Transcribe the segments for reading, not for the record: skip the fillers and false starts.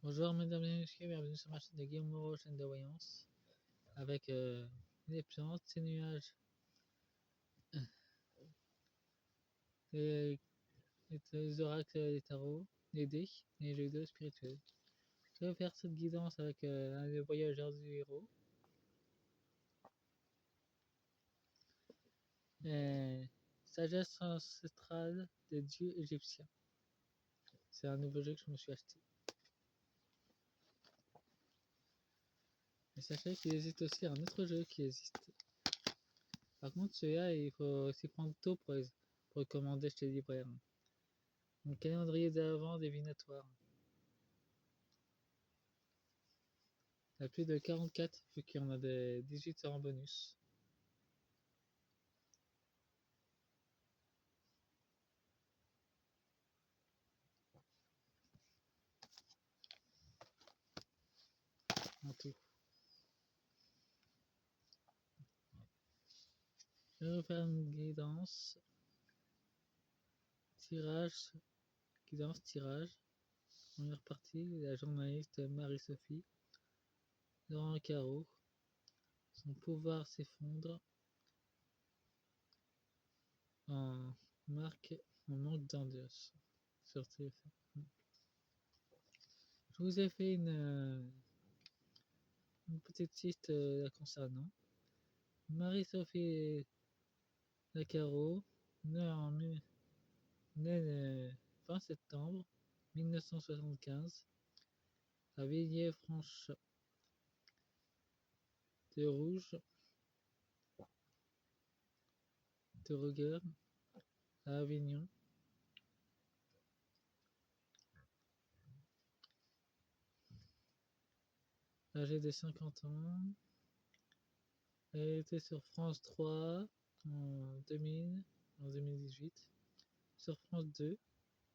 Bonjour mesdames et messieurs, bienvenue sur ma chaîne de Guillaume Moreau, chaîne de voyance, avec des plantes, des nuages, des, des oracles, des tarots, des dés et les deux spirituels. Je vais faire cette guidance avec un des voyageurs du héros. Et sagesse ancestrale des dieux égyptiens. C'est un nouveau jeu que je me suis acheté. Et sachez qu'il existe aussi un autre jeu qui existe. Par contre, celui-là, il faut s'y prendre tôt pour le commander chez les libraires. Un calendrier d'avant divinatoire. Il y a plus de 44 vu qu'il y en a des 18 en bonus. En tout. Je vais vous faire une tirage, tirage. Première partie, la journaliste Marie-Sophie, Laurent Carreau, son pouvoir s'effondre en en manque d'ambiance sur téléphone. Je vous ai fait une petite liste la concernant. Marie-Sophie Lacaro, née le 20 septembre 1975 à Villers-Franche de Rouge de Rogueur à Avignon. Âgée de 50 ans, elle était sur France 3 en 2000, en 2018, sur France 2,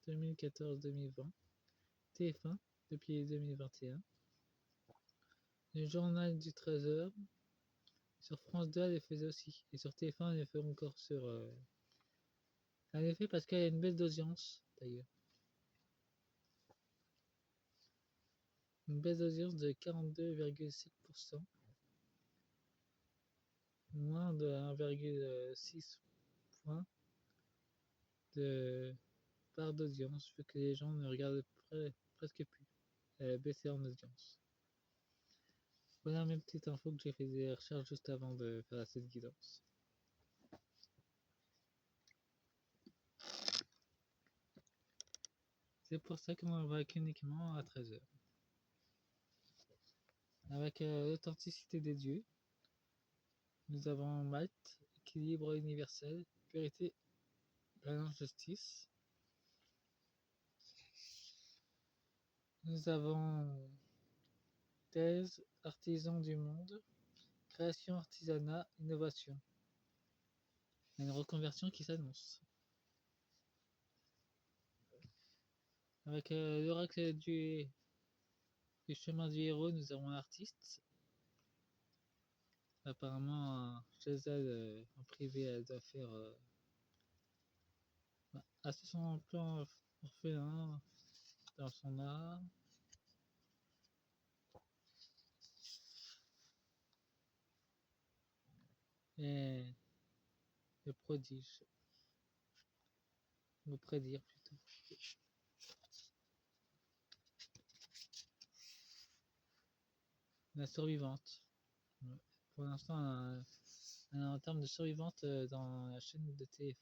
2014-2020, TF1 depuis 2021, le journal du 13h, sur France 2 elle les faisait aussi, et sur TF1 elle les fait encore sur... Elle les fait parce qu'elle a une belle d'audience d'ailleurs. Une baisse d'audience de 42,7%, moins de 1,6 points de part d'audience, vu que les gens ne regardent presque plus. Elle a baissé en audience. Voilà mes petites infos que j'ai fait des recherches juste avant de faire cette guidance. C'est pour ça qu'on va uniquement à 13h. Avec l'authenticité des dieux, nous avons Malte, équilibre universel, purité, balance, justice. Nous avons thèse, artisan du monde, création, artisanat, innovation. Il y a une reconversion qui s'annonce. Avec l'oracle du chemin du héros, nous avons l'artiste. Apparemment, chez elle, en privé, elle doit faire assez son plan orphelin dans son art. Et le prodige. Ou prédire plutôt. La survivante. Pour l'instant, elle est en termes de survivante dans la chaîne de TF1.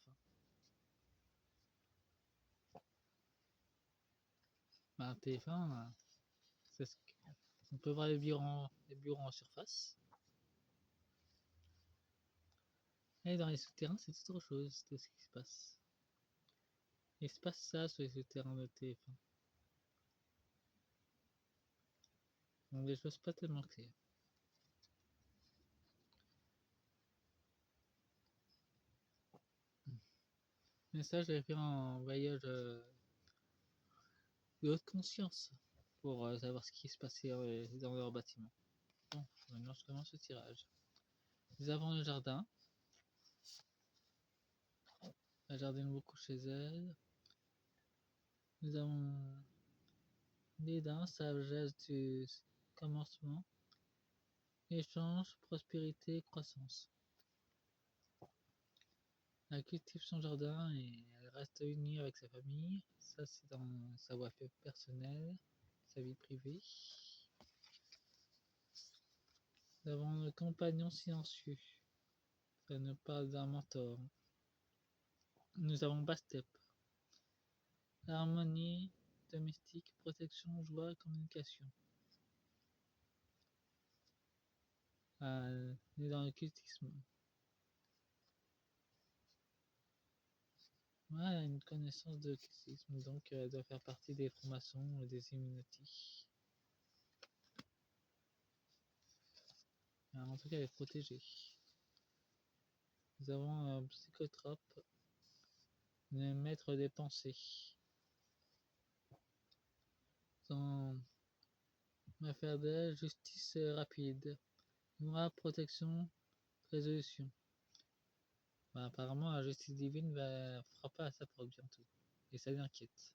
Bah, TF1, c'est ce on peut voir les bureaux en surface. Et dans les souterrains, c'est autre chose, tout ce qui se passe. Il se passe ça sur les souterrains de TF1. Donc des choses pas tellement claires. Mais ça, j'avais fait un voyage de haute conscience pour savoir ce qui se passait dans leur bâtiment. Bon, maintenant je commence le tirage. Nous avons le jardin. Elle jardine beaucoup chez elle. Nous avons dédain, sagesse du commencement, échange, prospérité, croissance. Elle cultive son jardin et elle reste unie avec sa famille. Ça, c'est dans sa voie personnelle, sa vie privée. Nous avons le compagnon silencieux. Ça nous parle d'un mentor. Nous avons Bastep. Harmonie, domestique, protection, joie, communication. Elle est dans le cultisme. Ouais, elle a une connaissance de cultisme, donc elle doit faire partie des francs-maçons ou des Illuminati. En tout cas, elle est protégée. Nous avons un psychotrope, le maître des pensées. Dans l'affaire d'elle, justice rapide. Loi, protection, résolution. Apparemment, la justice divine va frapper à sa porte bientôt. Et ça l'inquiète.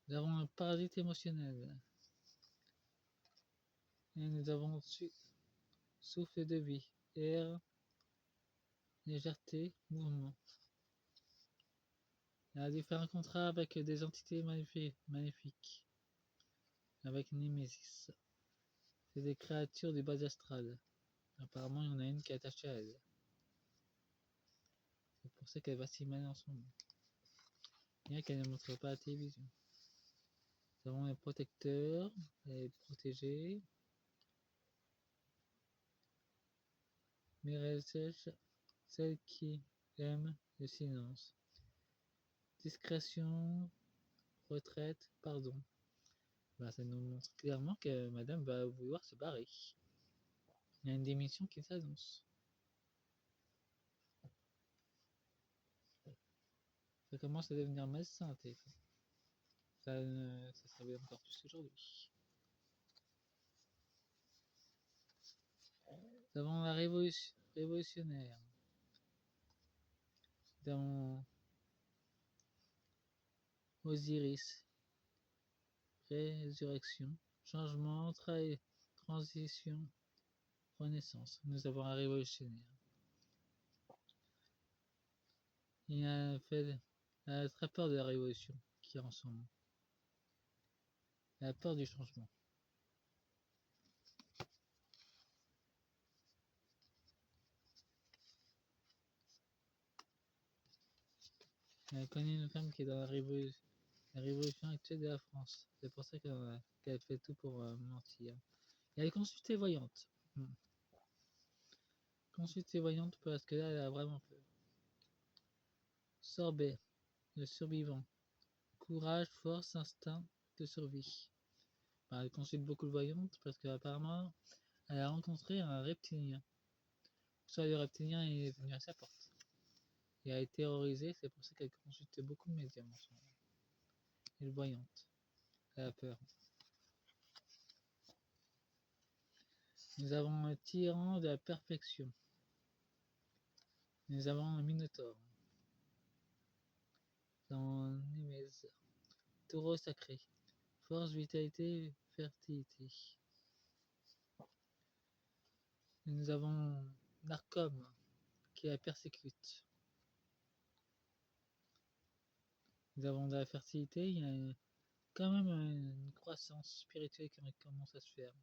Nous avons un parasite émotionnel. Et nous avons souffle de vie, air, légèreté, mouvement. Il y a différents contrats avec des entités maléfiques. Avec Némésis. C'est des créatures du bas astral. Apparemment, il y en a une qui est attachée à elle. C'est pour ça qu'elle va s'y mêler en ce moment. Bien qu'elle ne montre pas à la télévision. Nous avons les protecteurs, les protégés. Mireille sèche, celle qui aime le silence. Discrétion, retraite, pardon. Ça nous montre clairement que madame va vouloir se barrer. Il y a une démission qui s'annonce. Ça commence à devenir malsain, téléphone. Ça serait encore plus aujourd'hui. Nous avons la révolutionnaire. Nous avons Osiris. Résurrection. Changement, transition, renaissance. Nous avons un révolutionnaire. Il a très peur de la révolution qui est en ce moment. Il a peur du changement. Elle connaît une femme qui est dans la révolution actuelle de la France. C'est pour ça qu'elle fait tout pour mentir. Et elle est consultée voyante. Consultée voyante parce que là, elle a vraiment peur. Sorbet, le survivant. Courage, force, instinct de survie. Elle consulte beaucoup de voyantes parce qu'apparemment, elle a rencontré un reptilien. Soit le reptilien est venu à sa porte. Et a été terrorisé, c'est pour ça qu'elle consulte beaucoup de médiums en ce moment. Et le voyante. Elle a peur. Nous avons un tyran de la perfection. Nous avons un minotaure. Dans Némèse. Taureau sacré. Force, vitalité, fertilité. Nous avons Narcom qui la persécute. Nous avons de la fertilité, il y a quand même une croissance spirituelle qui commence à se faire.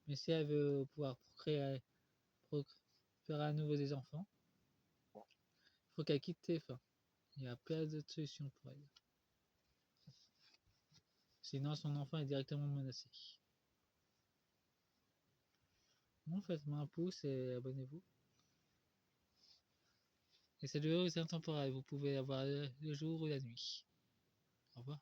Mais si elle veut pouvoir faire à nouveau des enfants, il faut qu'elle quitte TF1. Il n'y a pas d'autre solution pour elle. Sinon, son enfant est directement menacé. Bon, faites-moi un pouce et abonnez-vous. Et cette vidéo est intemporelle, vous pouvez avoir le jour ou la nuit. Au revoir.